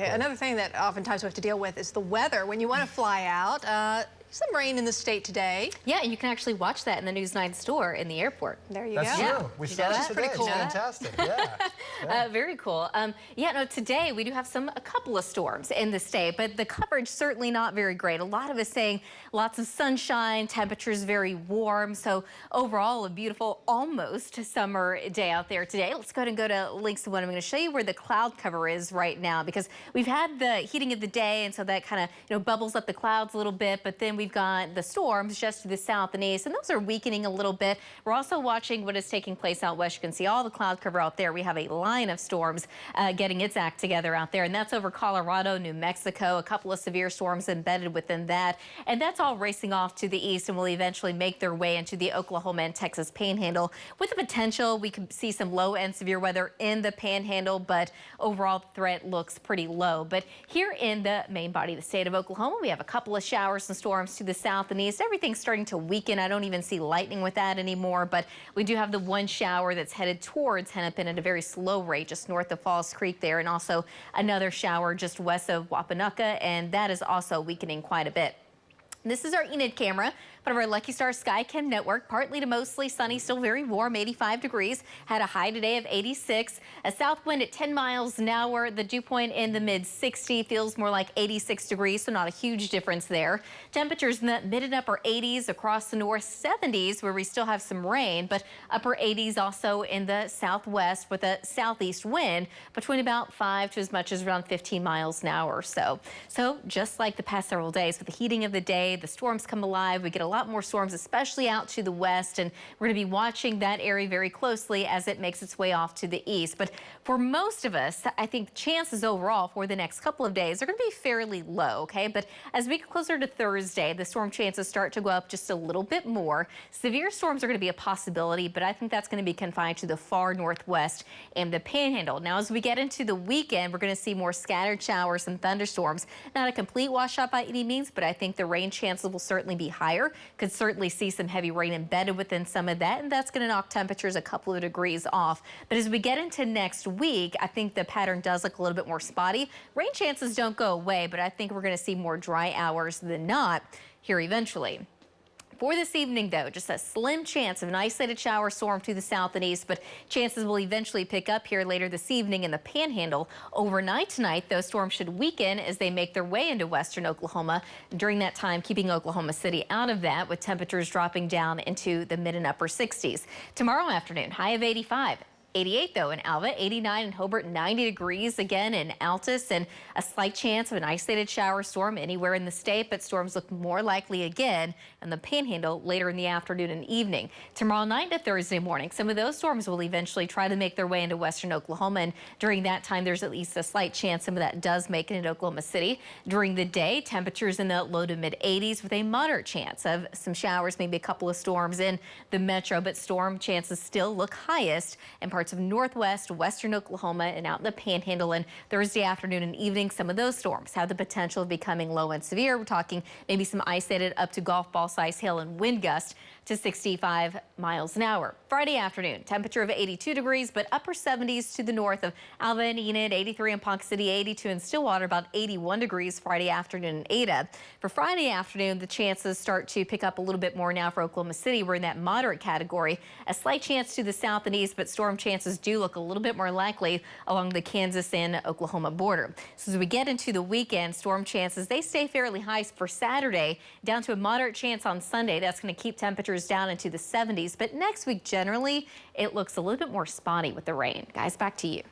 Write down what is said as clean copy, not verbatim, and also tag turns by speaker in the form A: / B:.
A: Another thing that oftentimes we have to deal with is the weather. When you want to fly out, some rain in the state today.
B: Yeah, and you can actually watch that in the News 9 store in the airport.
A: There you
C: That's
A: go.
C: true.
B: Yeah.
C: We
B: Did you
C: saw
B: know
C: that
B: that?
C: today.
A: Pretty cool.
C: It's fantastic. Yeah.
B: Very cool. Yeah, no, today we do have a couple of storms in the state, but the coverage certainly not very great. A lot of us saying lots of sunshine, temperatures very warm. So overall, a beautiful, almost summer day out there today. Let's go ahead and go to links to what I'm going to show you where the cloud cover is right now, because we've had the heating of the day, and so that kind of bubbles up the clouds a little bit. But then we've got the storms just to the south and east, and those are weakening a little bit. We're also watching what is taking place out west. You can see all the cloud cover out there. We have a line of storms getting its act together out there, and that's over Colorado, New Mexico, a couple of severe storms embedded within that, and that's all racing off to the east and will eventually make their way into the Oklahoma and Texas panhandle with the potential we could see some low and severe weather in the panhandle, but overall the threat looks pretty low. But here in the main body of the state of Oklahoma, we have a couple of showers and storms to the south and east. Everything's starting to weaken. I don't even see lightning with that anymore, but we do have the one shower that's headed towards Hennepin at a very slow rate just north of Falls Creek there, and also another shower just west of Wapanucka, and that is also weakening quite a bit. This is our Enid camera, part of our Lucky Star SkyCam network. Partly to mostly sunny, still very warm, 85 degrees. Had a high today of 86. A south wind at 10 miles an hour. The dew point in the mid 60, feels more like 86 degrees, so not a huge difference there. Temperatures in the mid and upper 80s across the north, 70s where we still have some rain, but upper 80s also in the southwest with a southeast wind between about 5 to as much as around 15 miles an hour or so. So just like the past several days with the heating of the day, the storms come alive. We get a lot more storms, especially out to the west, and we're going to be watching that area very closely as it makes its way off to the east. But for most of us, I think chances overall for the next couple of days are going to be fairly low, okay? But as we get closer to Thursday, the storm chances start to go up just a little bit more. Severe storms are going to be a possibility, but I think that's going to be confined to the far northwest and the panhandle. Now, as we get into the weekend, we're going to see more scattered showers and thunderstorms. Not a complete washout by any means, but I think the rain chances will certainly be higher. Could certainly see some heavy rain embedded within some of that, and that's going to knock temperatures a couple of degrees off. But as we get into next week, I think the pattern does look a little bit more spotty. Rain chances don't go away, but I think we're going to see more dry hours than not here eventually. For this evening, though, just a slim chance of an isolated shower storm to the south and east, but chances will eventually pick up here later this evening in the panhandle. Overnight tonight, those storms should weaken as they make their way into western Oklahoma. During that time, keeping Oklahoma City out of that, with temperatures dropping down into the mid and upper 60s. Tomorrow afternoon, high of 85. 88 though in Alva, 89 in Hobart, 90 degrees again in Altus, and a slight chance of an isolated shower storm anywhere in the state, but storms look more likely again in the panhandle later in the afternoon and evening. Tomorrow night to Thursday morning, some of those storms will eventually try to make their way into western Oklahoma, and during that time there's at least a slight chance some of that does make it into Oklahoma City. During the day, temperatures in the low to mid 80s with a moderate chance of some showers, maybe a couple of storms in the metro, but storm chances still look highest in parts of northwest, western Oklahoma, and out in the panhandle. And Thursday afternoon and evening, some of those storms have the potential of becoming low and severe. We're talking maybe some isolated up to golf ball size hail and wind gust to 65 miles an hour. Friday afternoon, temperature of 82 degrees, but upper 70s to the north of Alva and Enid, 83 in Ponca City, 82 in Stillwater, about 81 degrees Friday afternoon in Ada. For Friday afternoon, the chances start to pick up a little bit more now for Oklahoma City. We're in that moderate category. A slight chance to the south and east, but storm chances do look a little bit more likely along the Kansas and Oklahoma border. So as we get into the weekend, storm chances, they stay fairly high for Saturday, down to a moderate chance on Sunday. That's going to keep temperatures down into the 70s. But next week, generally, it looks a little bit more spotty with the rain. Guys, back to you.